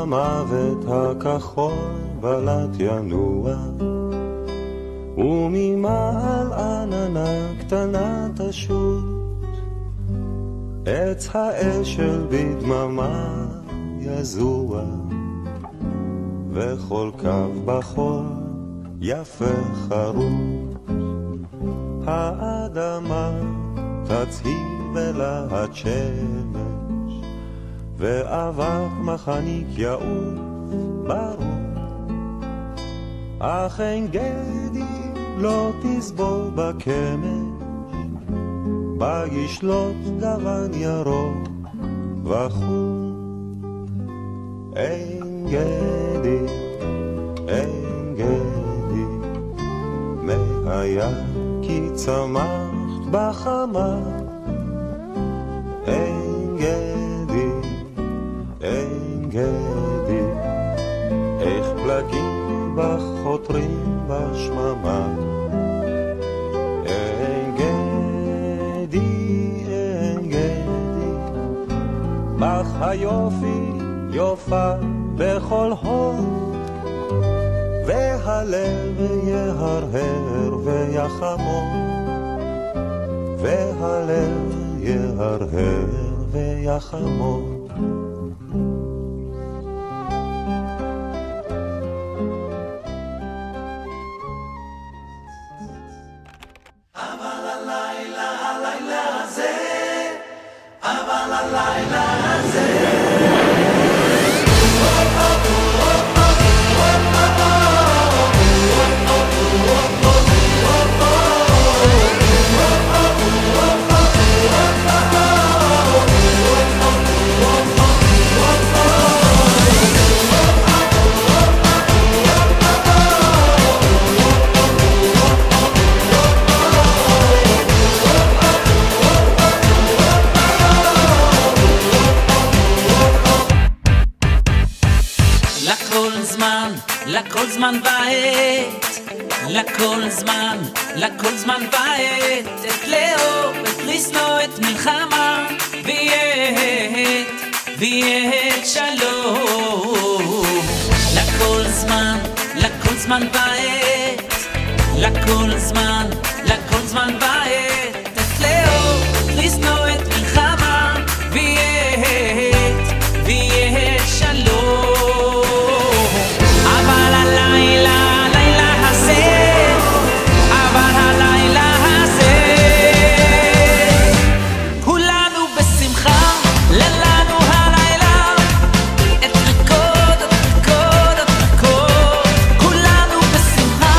המוות הכחול בלט ינוע, וממעל עננה קטנה תשוט, עץ האשל בדממה יזוע, וכל קו בחול יפה חרוט. האדמה תצהיב בלהט שמש, ואבק מחניק יעוף ברור, אך אין גדי לא תסבול בקמש, בה ישלוט גוון ירוק וחור. אין גדי, אין גדי, מהיה כי צמחת בחמה. אין גדי, אין גדי, איך פלגים בחותרים בשממה. אין גדי, אין גדי, בך היופי יופה בכל הוד, והלב יהרהר ויחמוד, והלב יהרהר ויחמוד. אבל הלילה, הלילה הזה, אבל הלילה הזה. לכל זמן ועת, לכל זמן, לכל זמן ועת, את לאהוב, את לשנוא, את מלחמה, ויהיה שלום. לכל זמן, לכל זמן ועת, לכל זמן, לכל זמן ועת, את לאהוב, את לשנוא, את מלחמה, ויהיה שלום. אבל הלילה, הלילה הזה, אבל הלילה הזה, כולנו בשמחה, לנו הלילה, את ריקוד, את ריקוד, את ריקוד, כולנו בשמחה,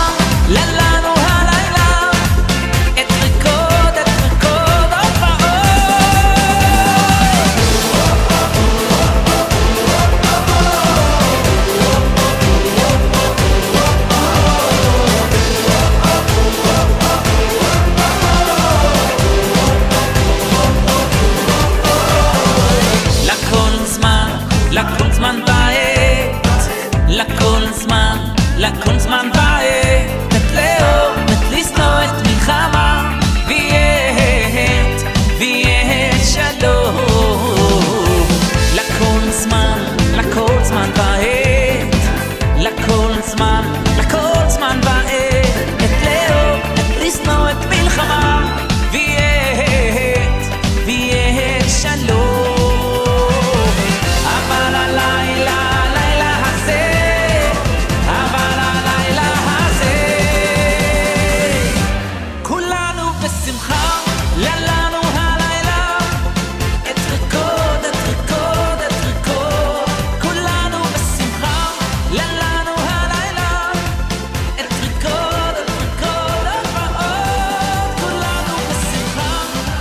לנו הלילה, את ריקוד, את ריקוד, לכל זמן בעת, לכל זמן, לכל זמן בעת, את לאהוב, את לשנוא, את מלחמה, ויהיה שלום. לכל זמן, לכל זמן בעת, לכל זמן, לכל זמן בעת, את לאהוב, את לשנוא, את מלחמה, ויהיה שלום. אבל הלילה, הלילה הזה, אבל הלילה הזה, כולנו בשמחה, לנו הלילה, את ריקוד, את ריקוד, את ריקוד, כולנו בשמחה, לנו הלילה, את ריקוד, את ריקוד, הפעות, כולנו בשמחה,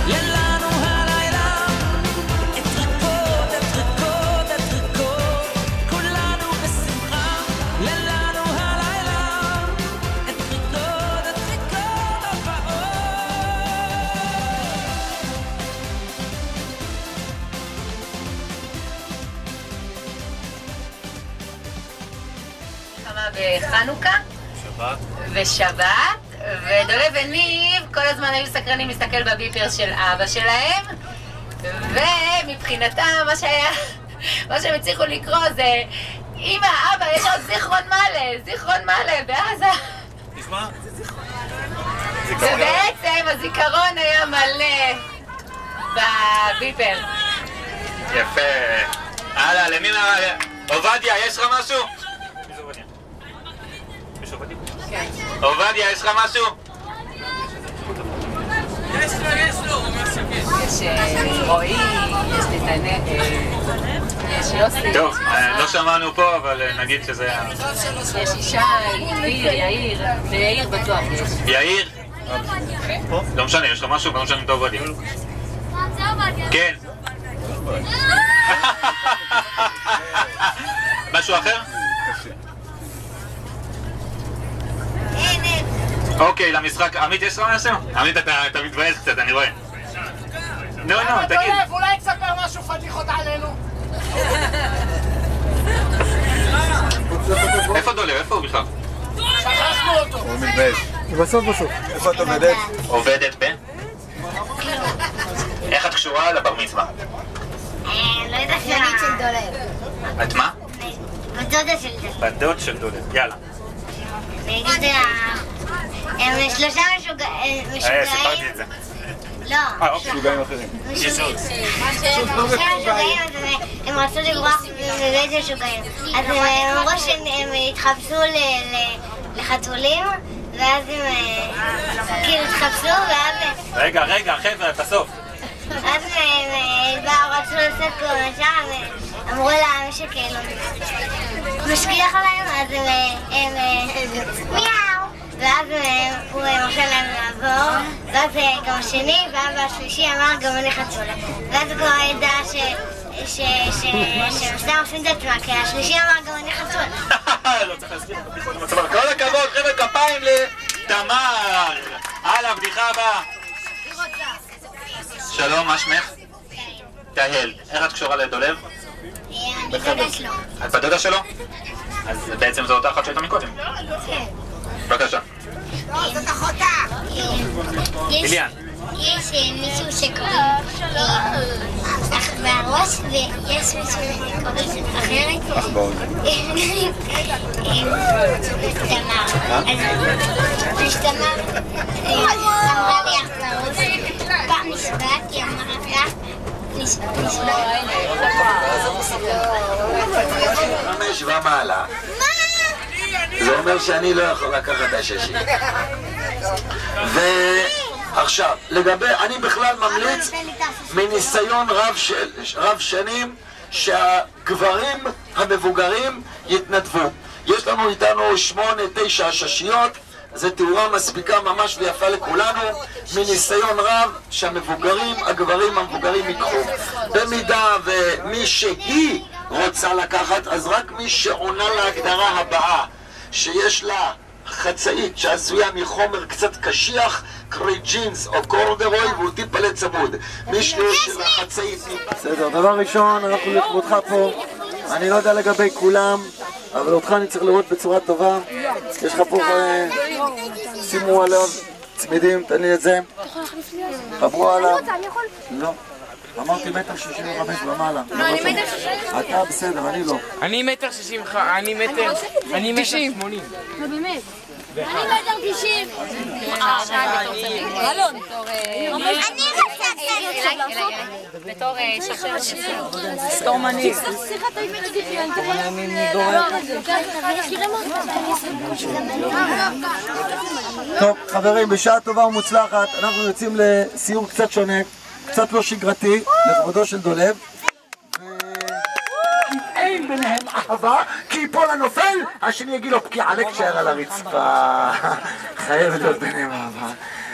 לנו הלילה, את ריקוד, את ריקוד, את ריקוד, כולנו בשמחה, לנו הלילה, את ריקוד, את ריקוד, הפעות. כמה בחנוכה ושבת, ודולב וניב כל הזמן היו סקרנים להסתכל בביפר של אבא שלהם, ומבחינתם מה שהיה מה שהם הצליחו לקרוא זה אמא, אבא, יש עוד זיכרון מלא בעזה. תשמע, ובעצם הזיכרון היה מלא בביפר. יפה. הלאה, למי מה... עובדיה, יש לך משהו? מי זה עובדיה? יש עובדיה? כן. עובדיה, יש לך משהו? יש לו, הוא אומר שכן. יש רועי, יש נתנאל, יש יוסי. טוב, לא שמענו פה, אבל נגיד שזה היה... יש ישי, יאיר, ויאיר בטוח יש. יאיר? לא משנה, יש לך משהו? לא משנה אם אתה עובדיה. כן. משהו אחר? אוקיי, למשחק... עמית, יש לך משהו? עמית, אתה מתבאס קצת, אני רואה. נו, תגיד. אולי תספר משהו פדיחות עלינו. איפה דולב? איפה הוא בכלל? שכחנו אותו. הוא מתבייש. בסוף. איפה את עובדת? עובדת ב? איך את קשורה לבר מצווה? לא יודעת שנית של דולב. את מה? בדודה של דולב. בדוד של דולב, יאללה. נגיד הם שלושה משוגעים. סיפרתי את זה. לא. משוגעים אחרים. משוגעים, הם רצו לברוח מבית משוגעים. אז הם אמרו שהם התחפשו לחתולים, ואז הם כאילו התחפשו, ואז... רגע, חבר'ה, בסוף. אז הם רצו לעשות קורנשה, אמרו להם שכאילו משגיח עליהם, אז הם מיאו, ואז הוא מרשה להם לעבור, ואז גם השני, ואבא השלישי אמר גם אני חתולה, ואז הוא כבר ידע שהם סתם עושים את עצמם, כי השלישי אמר גם אני חתולה. לא צריך להזכיר את הבדיחות במצב. כל הכבוד, חבר'ה, כפיים לתמר. הלאה, בדיחה הבאה. שלום, מה שמך? תהל. איך את קשורה לדולב? אני דודה שלו. את בדודה שלו? אז בעצם זו אותה אחת שהייתה מקודם. כן. בבקשה. זאת אחותה. איליאן. יש מישהו שקוראים אח בראש, ויש מישהו שקוראים אחרת. אח באוזן. תמר. אז תמר אמרה לי אח בראש. פעם נשבעתי, אמרת לה. נשבעתי. 5 ומעלה. זה אומר שאני לא יכול לקחת את השישי. ועכשיו, אני בכלל ממליץ מניסיון רב שנים שהגברים המבוגרים יתנדבו. יש לנו איתנו 8-9 ששיות, זו תאורה מספיקה ממש ויפה לכולנו, מניסיון רב הגברים המבוגרים ייקחו. במידה ומי שהיא רוצה לקחת, אז רק מי שעונה להגדרה הבאה, שיש לה חצאית שעשויה מחומר קצת קשיח, קרי ג'ינס או קורדרוי, והוא טיפה לצמוד. מי של החצאית... בסדר, דבר ראשון, אנחנו לכבודך פה. אני לא יודע לגבי כולם, אבל אותך אני צריך לראות בצורה טובה. יש לך פה... שימו עליו צמידים, תן לי את זה. חברו עליו. לא. אמרתי 1.65 ומעלה. לא, אני 1.60. אתה בסדר, אני לא. אני 1.60, אני 1.80. לא באמת. אני 1.90. אלון. אני בתור שחר. סטורמני. טוב, חברים, בשעה טובה ומוצלחת, אנחנו יוצאים לסיור קצת שונה, קצת לא שגרתי, לכבודו של דולב. אין ביניהם אהבה, כי ייפול הנופל, השני יגיד לו פקיעה לקשר על הרצפה. חייבת להיות ביניהם אהבה.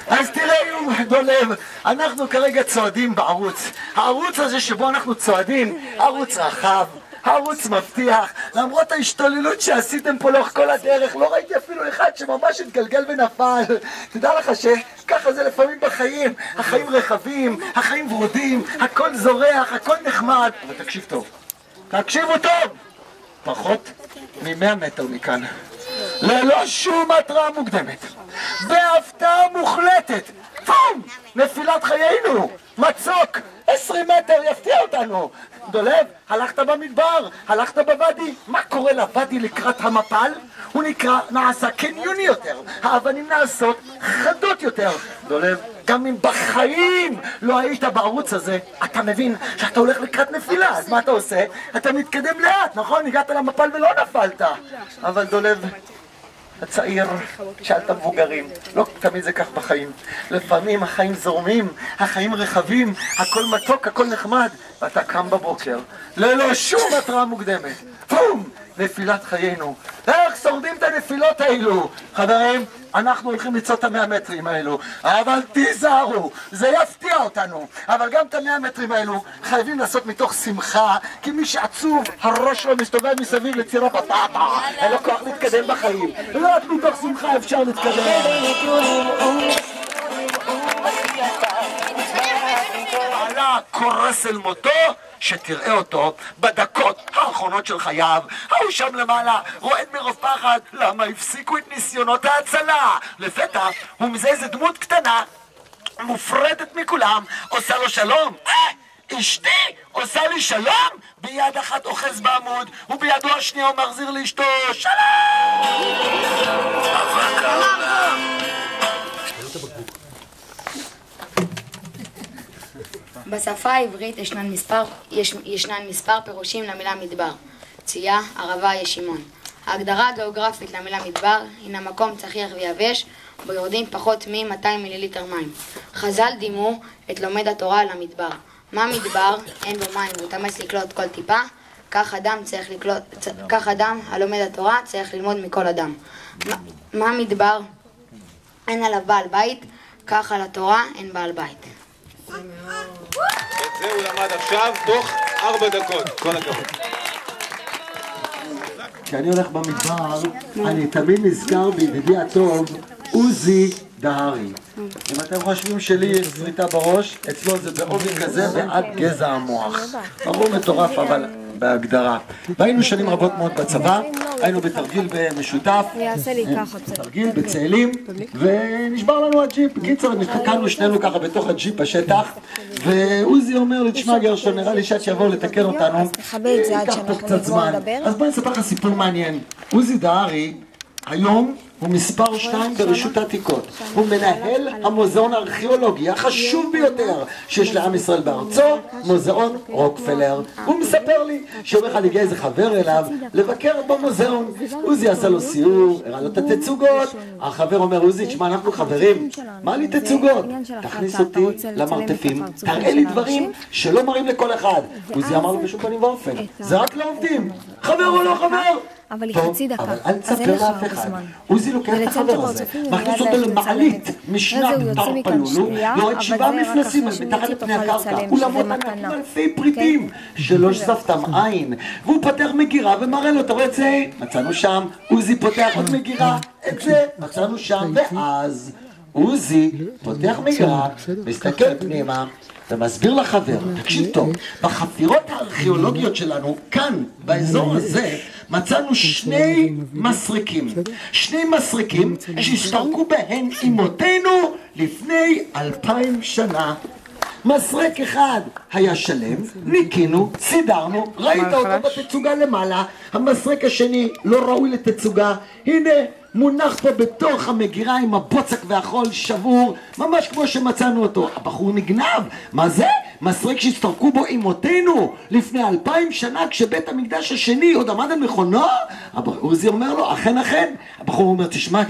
אז תראו, דולב, אנחנו כרגע צועדים בערוץ. הערוץ הזה שבו אנחנו צועדים, ערוץ רחב, ערוץ מבטיח. למרות ההשתוללות שעשיתם פה לאורך כל הדרך, לא ראיתי אפילו אחד שממש התגלגל ונפל. תדע לך שככה זה לפעמים בחיים. החיים רחבים, החיים ורודים, הכל זורח, הכל נחמד. אבל תקשיב טוב. תקשיבו טוב! פחות מ100 מטר מכאן. ללא שום התראה מוקדמת. בהפתעה מוחלטת. פום! נפילת חיינו! מצוק! 20 מטר יפתיע אותנו! דולב, הלכת במדבר, הלכת בוואדי, מה קורה לוואדי לקראת המפל? הוא נעשה קניוני יותר, האבנים נעשות חדות יותר. דולב, גם אם בחיים לא היית בערוץ הזה, אתה מבין שאתה הולך לקראת נפילה, אז מה אתה עושה? אתה מתקדם לאט, נכון? הגעת למפל ולא נפלת. אבל דולב, הצעיר, שאלת מבוגרים, לא תמיד זה כך בחיים. לפעמים החיים זורמים, החיים רחבים, הכל מתוק, הכל נחמד, ואתה קם בבוקר, ללא שום התראה מוקדמת. פום! נפילת חיינו. איך שורדים את הנפילות האלו? חברים, אנחנו הולכים לצעוד את 100 מטרים האלו, אבל תיזהרו, זה יפתיע אותנו. אבל גם את 100 מטרים האלו חייבים לעשות מתוך שמחה, כי מי שעצוב, הראש שלו מסתובב מסביב לציר הפטאטה, אין לו כוח להתקדם בחיים. רק מתוך שמחה אפשר להתקדם. עלה קורס אל מותו, שתראה אותו בדקות האחרונות של חייו. הוא שם למעלה, רועד מרוב פחד, למה הפסיקו את ניסיונות ההצלה? לפתע הוא מזה איזה דמות קטנה, מופרדת מכולם, עושה לו שלום. אשתי עושה לי שלום? ביד אחת אוחז בעמוד, ובידו השנייה הוא מחזיר לאשתו שלום! בשפה העברית ישנן מספר פירושים למילה מדבר. צייה, ערבה, ישימון. ההגדרה הגיאוגרפית למילה מדבר הינה מקום צחיח ויבש בו יורדים פחות מ-200 מיליליטר מים. חז"ל דימו את לומד התורה למדבר. מה מדבר? אין בו מים ותמס לקלוט כל טיפה. כך אדם הלומד התורה צריך ללמוד מכל אדם. מה מדבר? אין עליו בעל בית, כך על התורה אין בעל בית. את זה הוא למד עכשיו תוך 4 דקות. כל הכבוד. כשאני הולך במדבר, אני תמיד נזכר בידידי הטוב עוזי דהרי. אם אתם חושבים שלי יש שריטה בראש, אצלו זה בעובי כזה ועד גזע המוח. ברור מטורף אבל בהגדרה. והיינו שנים רבות מאוד בצבא, היינו בתרגיל במשותף, תרגיל בצאלים, ונשבר לנו הג'יפ. בקיצור, נתקענו שנינו ככה בתוך הג'יפ בשטח, ועוזי אומר לי, תשמע גרשון, נראה לי שעד שיבואו לתקן אותנו, ייקח פה קצת זמן. אז בוא נספר לך סיפור מעניין. עוזי דהרי, היום הוא מספר 2 ברשות העתיקות. הוא מנהל המוזיאון הארכיאולוגי החשוב ביותר שיש לעם ישראל בארצו, מוזיאון רוקפלר. הוא מספר לי שיום אחד הגיע איזה חבר אליו לבקר במוזיאון. עוזי עשה לו סיור, הראה לו את התצוגות. החבר אומר, עוזי, תשמע, אנחנו חברים, מה לי תצוגות? תכניס אותי למרתפים, תראה לי דברים שלא מראים לכל אחד. עוזי אמר לו בשום פנים ואופן, זה רק לעובדים. חבר או לא חבר? אבל היא חצי דקה, אבל אל תספר לאף אחד. עוזי לוקח את החבר הזה, מכניס אותו למעלית משנת תרפלולו, יורד 7 מפלסים מתחת לפני הקרקע, אולמות ענקים אלפי פריטים שלא שזפתם עין, והוא פותח מגירה ומראה לו, אתה רואה את זה? מצאנו שם. עוזי פותח עוד מגירה, את זה מצאנו שם. ואז עוזי פותח מגירה, מסתכל פנימה ומסביר לחבר, תקשיב טוב, בחפירות הארכיאולוגיות שלנו, כאן, באזור הזה, מצאנו 2 מסריקים. 2 מסריקים שהסתרקו בהן אמותינו לפני 2000 שנה. מסרק אחד היה שלם, ניקינו, סידרנו, ראית אותו בתצוגה למעלה. המסרק השני לא ראוי לתצוגה, הנה מונח פה בתוך המגירה עם הבוצק והחול שבור, ממש כמו שמצאנו אותו. הבחור נגנב. מה זה? מסרק שהסתרקו בו אמותינו לפני 2000 שנה, כשבית המקדש השני עוד עמד על מכונו? עוזי אומר לו, אכן אכן. הבחור אומר, תשמע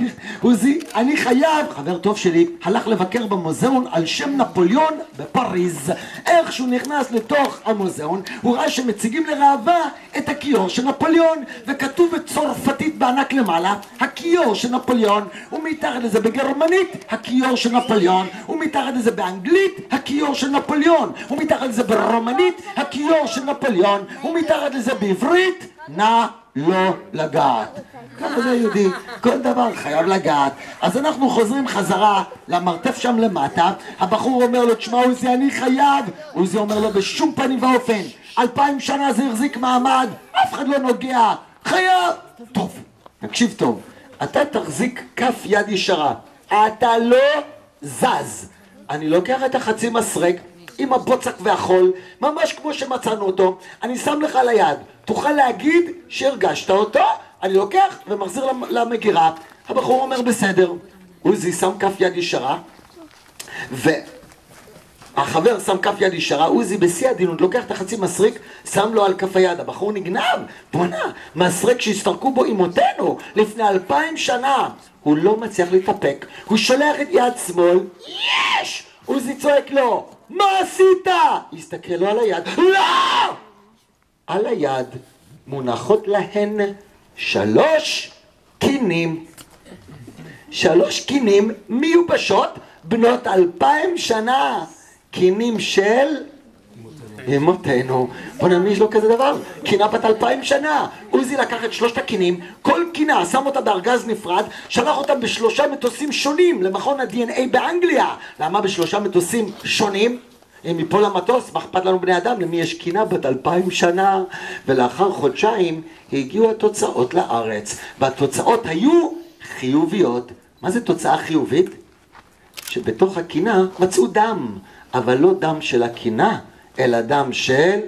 עוזי, אני חייב, חבר טוב שלי הלך לבקר במוזיאון על שם נפוליאון בפריז. איך שהוא נכנס לתוך המוזיאון, הוא ראה שמציגים לראווה את הכיור של נפוליאון, וכתוב בצרפתית בענק למעלה, הכיור של נפוליאון, ומתחת לזה בגרמנית הכיור של נפוליאון, ומתחת לזה באנגלית הכיור של נפוליאון, ומתחת לזה ברומנית הכיור של נפוליאון, ומתחת לזה בעברית נא לא לגעת. ככה זה יהודי, כל דבר חייב לגעת. אז אנחנו חוזרים חזרה למרתף שם למטה. הבחור אומר לו, תשמע עוזי, אני חייב. עוזי אומר לו, בשום פנים ואופן, 2000 שנה זה החזיק מעמד, אף אחד לא נוגע, חייב. טוב, תקשיב טוב, אתה תחזיק כף יד ישרה, אתה לא זז. אני לוקח את החצי מסרק, עם הבוצק והחול, ממש כמו שמצאנו אותו, אני שם לך על היד, תוכל להגיד שהרגשת אותו, אני לוקח ומחזיר למגירה. הבחור אומר בסדר. עוזי שם כף יד ישרה, והחבר שם כף יד ישרה, עוזי בשיא עדינות לוקח את החצי מסריק, שם לו על כף היד. הבחור נגנב, בונה, מסריק שהסתרקו בו אמותינו לפני 2000 שנה. הוא לא מצליח להתאפק, הוא שולח את יד שמאל, יש! עוזי צועק לו, מה עשית? הסתכל לו על היד, לא! על היד מונחות להן 3 קינים. 3 קינים מיובשות בנות 2000 שנה. קינים של אמותינו. בוא נאמין, יש לו כזה דבר? קינה בת 2000 שנה. עוזי לקח את 3 הקינים, כל קינה שם אותה בארגז נפרד, שלח אותם ב3 מטוסים שונים למכון ה-DNA באנגליה. למה ב3 מטוסים שונים? אם מפה למטוס, מה אכפת לנו בני אדם? למי יש קינה בת 2000 שנה? ולאחר חודשיים הגיעו התוצאות לארץ, והתוצאות היו חיוביות. מה זה תוצאה חיובית? שבתוך הקינה מצאו דם, אבל לא דם של הקינה, אלא דם של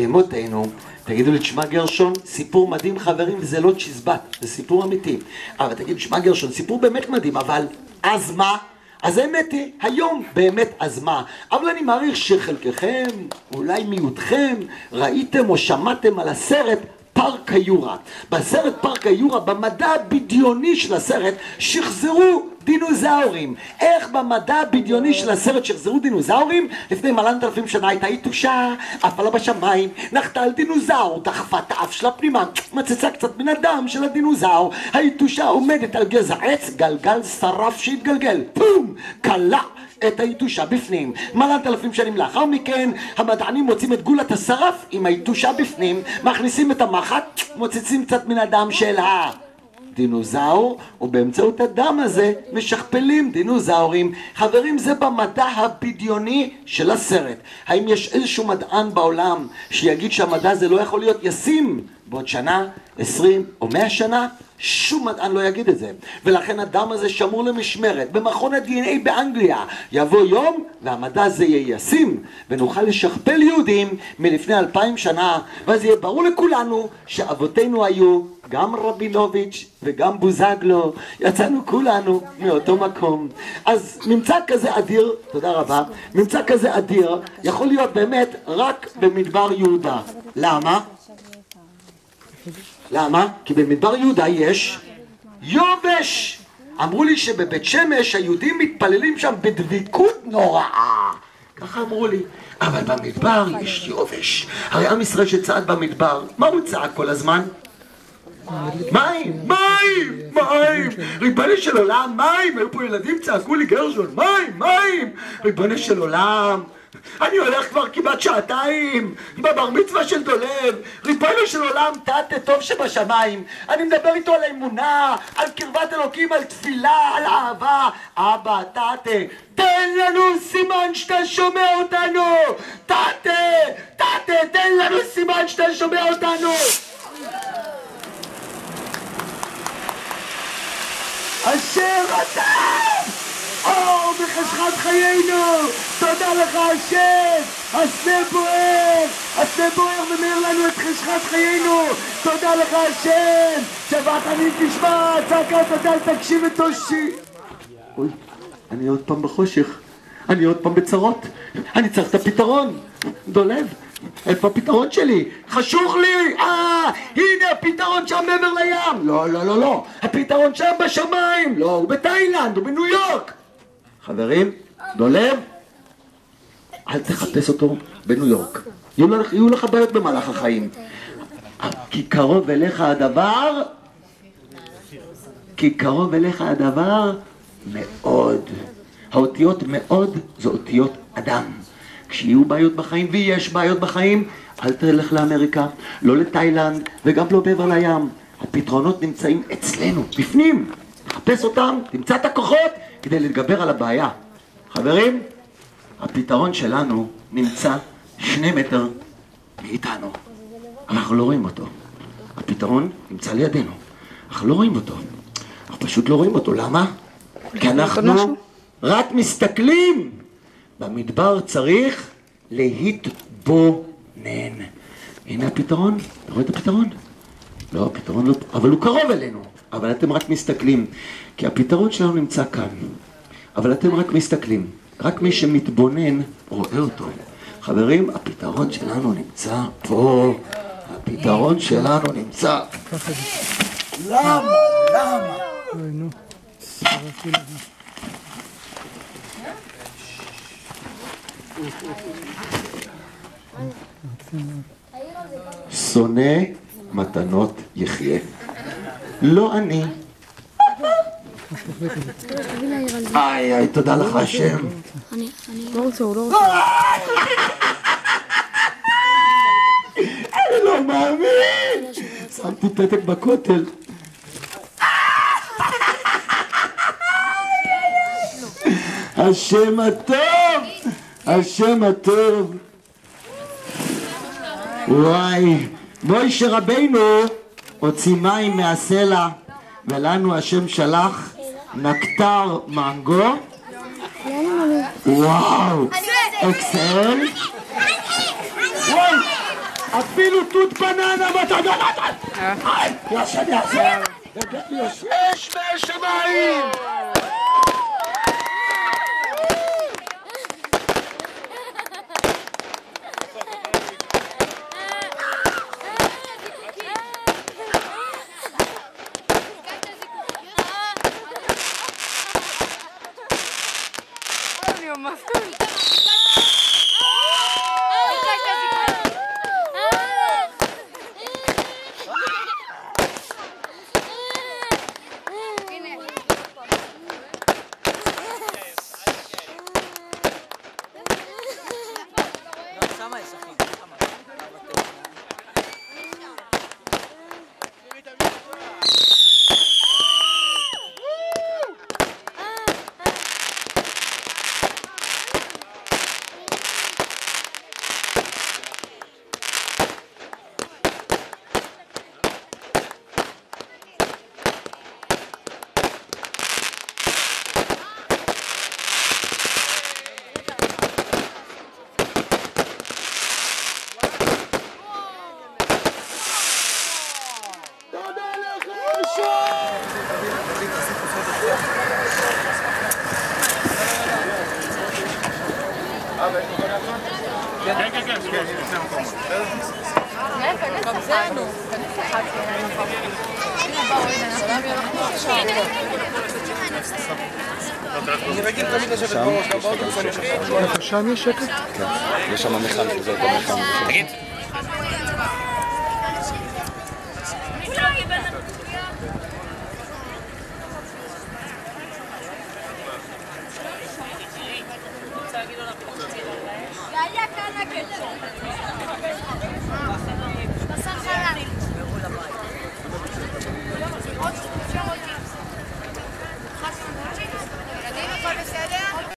אמותינו. תגידו לי, תשמע גרשון, סיפור מדהים חברים, וזה לא צ'יזבט, זה סיפור אמיתי. אבל תגידו, תשמע גרשון, סיפור באמת מדהים, אבל אז מה? אז האמת היא, היום באמת אז מה? אבל אני מעריך שחלקכם, אולי מיעוטכם, ראיתם או שמעתם על הסרט פארק היורה. בסרט פארק היורה, במדע הבדיוני של הסרט, שחזרו דינוזאורים. איך במדע הבדיוני של הסרט שחזרו דינוזאורים? לפני 1000 שנה הייתה יתושה, עפה בשמיים, נחתה על דינוזאור, דחפה את האף שלה פנימה, מצצה קצת מן הדם של הדינוזאור. היתושה עומדת על גזע עץ, גלגל שרף שהתגלגל, פום, קלה את היתושה בפנים. 1000 שנים לאחר מכן, המדענים מוצאים את גולת השרף עם היתושה בפנים, מכניסים את המחט, מוצצים קצת מן הדם של דינוזאור, ובאמצעות הדם הזה משכפלים דינוזאורים. חברים, זה במדע הבדיוני של הסרט. האם יש איזשהו מדען בעולם שיגיד שהמדע הזה לא יכול להיות ישים בעוד שנה, 20 או 100 שנה? שום מדען לא יגיד את זה. ולכן הדם הזה שמור למשמרת במכון ה-DNA באנגליה. יבוא יום והמדע הזה יהיה ישים, ונוכל לשכפל יהודים מלפני 2000 שנה, ואז יהיה ברור לכולנו שאבותינו היו גם רבינוביץ' וגם בוזגלו. יצאנו כולנו מאותו מקום. אז ממצא כזה אדיר, תודה רבה, ממצא כזה אדיר יכול להיות באמת רק במדבר יהודה. למה? למה? כי במדבר יהודה יש יובש. אמרו לי שבבית שמש היהודים מתפללים שם בדביקות נוראה. ככה אמרו לי. אבל במדבר יש יובש. הרי עם ישראל שצעד במדבר, מה הוא צעק כל הזמן? מים! מים! מים! ריבונו של עולם, מים! היו פה ילדים צעקו לי, גרשון, מים! מים! ריבונו של עולם, אני הולך כבר כמעט 2 שעתיים בבר מצווה של דולב. ריבונו של עולם, תתה טוב שבשמיים. אני מדבר איתו על האמונה, על קרבת אלוקים, על תפילה, על אהבה. אבא, תתה, תן לנו סימן שאתה שומע אותנו. תתה, תן לנו סימן שאתה שומע אותנו. אשר אתה אור בחשכת חיינו, תודה לך השם. הסנה בוער ומאיר לנו את חשכת חיינו. תודה לך השם. שבת אני תשמע, צעקה תודה, תקשיב ותושיע. אוי, אני עוד פעם בחושך, אני עוד פעם בצרות, אני צריך את הפתרון. דולב, איפה הפתרון שלי? חשוך לי! הנה הפתרון שם מעבר לים! לא, הפתרון שם בשמיים! לא, הוא בתאילנד, הוא בניו יורק! חברים, דולב, אל תחפש אותו בניו יורק. יהיו לך בעיות במהלך החיים. כי קרוב אליך הדבר מאוד. האותיות מאוד זה אותיות אדם. כשיהיו בעיות בחיים, ויש בעיות בחיים, אל תלך לאמריקה, לא לתאילנד וגם לא בעבר לים. הפתרונות נמצאים אצלנו, בפנים. תחפש אותם, תמצא את הכוחות כדי להתגבר על הבעיה. חברים, הפתרון שלנו נמצא 2 מטר מאיתנו. אנחנו לא רואים אותו. הפתרון נמצא לידינו. אנחנו לא רואים אותו. אנחנו פשוט לא רואים אותו. למה? כי אנחנו רק מסתכלים. במדבר צריך להתבונן. הנה הפתרון, אתה רואה את הפתרון? לא, הפתרון לא, אבל הוא קרוב אלינו, אבל אתם רק מסתכלים, כי הפתרון שלנו נמצא כאן, אבל אתם רק מסתכלים, רק מי שמתבונן רואה אותו. חברים, הפתרון שלנו נמצא פה, הפתרון שלנו נמצא. למה? שונא מתנות יחיה. לא אני. איי, תודה לך השם. אני לא רוצה, הוא לא רוצה. אני לא מאמין. שמתי פתק בכותל. השם הטוב, השם הטוב. וואי, מוישה רבינו הוציא מים מהסלע, ולנו השם שלח נקטר מנגו. וואו, אקסל. וואי, אפילו תות בננה מתנה. ישן יחזר. יש מהשמיים. שם יש שקט? כן, יש שם מחן שזה אותו מחן. תגיד. היה כאן הקטע.